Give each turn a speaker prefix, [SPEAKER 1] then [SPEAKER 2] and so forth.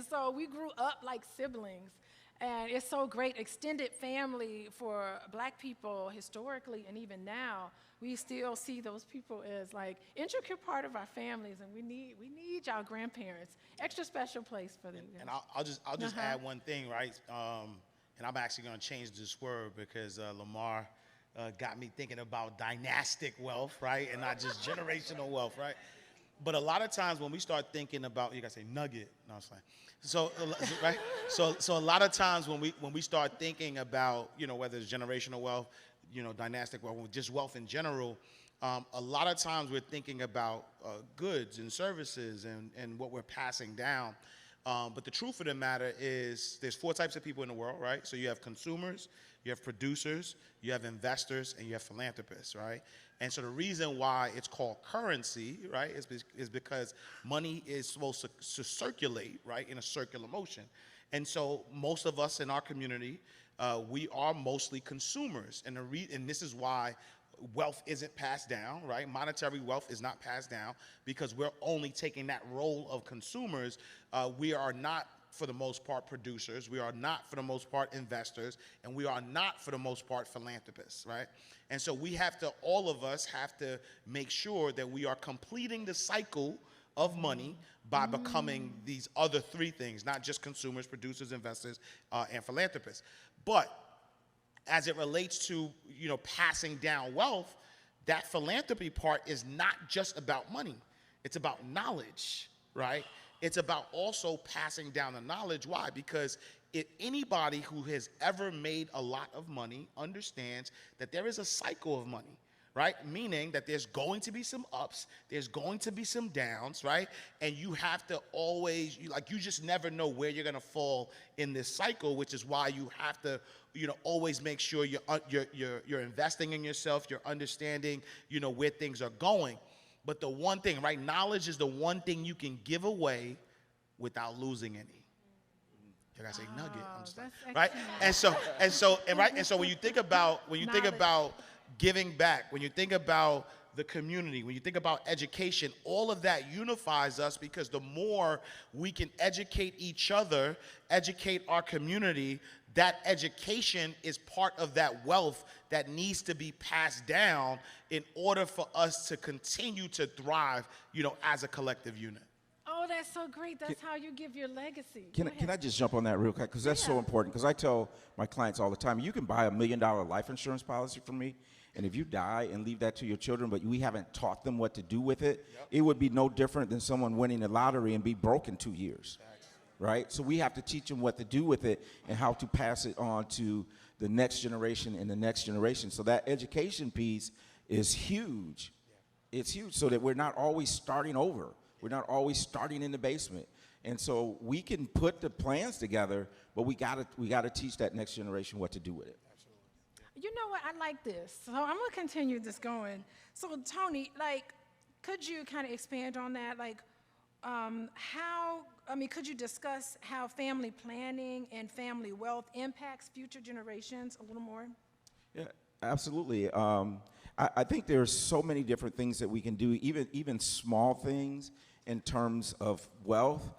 [SPEAKER 1] And so we grew up like siblings. And it's so great, extended family for Black people historically and even now, we still see those people as like intricate part of our families, and we need y'all grandparents. Extra special place for them.
[SPEAKER 2] And I'll just add one thing, right? And I'm actually going to change this word because Lamar got me thinking about dynastic wealth, right, and not just generational wealth, right? But a lot of times when we start thinking about, you gotta say nugget. No, it's fine. So right. So a lot of times when we start thinking about, you know, whether it's generational wealth, you know, dynastic wealth, just wealth in general, a lot of times we're thinking about goods and services and what we're passing down. But the truth of the matter is there's 4 types of people in the world, right? So you have consumers, you have producers, you have investors, and you have philanthropists, right? And so the reason why it's called currency, right, is because money is supposed to circulate, right, in a circular motion. And so most of us in our community, we are mostly consumers. And this is why wealth isn't passed down, right? Monetary wealth is not passed down because we're only taking that role of consumers. We are not, for the most part, producers. We are not, for the most part, investors. And we are not, for the most part, philanthropists, right? And so all of us have to make sure that we are completing the cycle of money by becoming these other 3 things, not just consumers, producers, investors, and philanthropists. But as it relates to, you know, passing down wealth, that philanthropy part is not just about money. It's about knowledge, right? It's about also passing down the knowledge. Why? Because if anybody who has ever made a lot of money understands that there is a cycle of money, right? Meaning that there's going to be some ups, there's going to be some downs, right? And you have to always, you just never know where you're gonna fall in this cycle, which is why you have to, you know, always make sure you're investing in yourself, you're understanding, you know, where things are going. But the one thing, right? Knowledge is the one thing you can give away without losing any. You gotta say nugget. I'm just like, right? And so when you think about giving back, when you think about the community, when you think about education, all of that unifies us because the more we can educate each other, educate our community, that education is part of that wealth that needs to be passed down in order for us to continue to thrive, you know, as a collective unit.
[SPEAKER 1] Oh, that's so great. That's how you give your legacy.
[SPEAKER 3] Can I just jump on that real quick? Because that's so important. Because I tell my clients all the time, you can buy $1 million life insurance policy from me, and if you die and leave that to your children, but we haven't taught them what to do with it, it would be no different than someone winning the lottery and be broke in 2 years. Right? So we have to teach them what to do with it and how to pass it on to the next generation and the next generation. So that education piece is huge. It's huge so that we're not always starting over. We're not always starting in the basement. And so we can put the plans together, but we gotta teach that next generation what to do with it.
[SPEAKER 1] You know what? I like this. So I'm gonna continue this going. So Tony, like, could you kind of expand on that? Like, could you discuss how family planning and family wealth impacts future generations a little more?
[SPEAKER 3] Yeah, absolutely. I think there's so many different things that we can do, even small things in terms of wealth.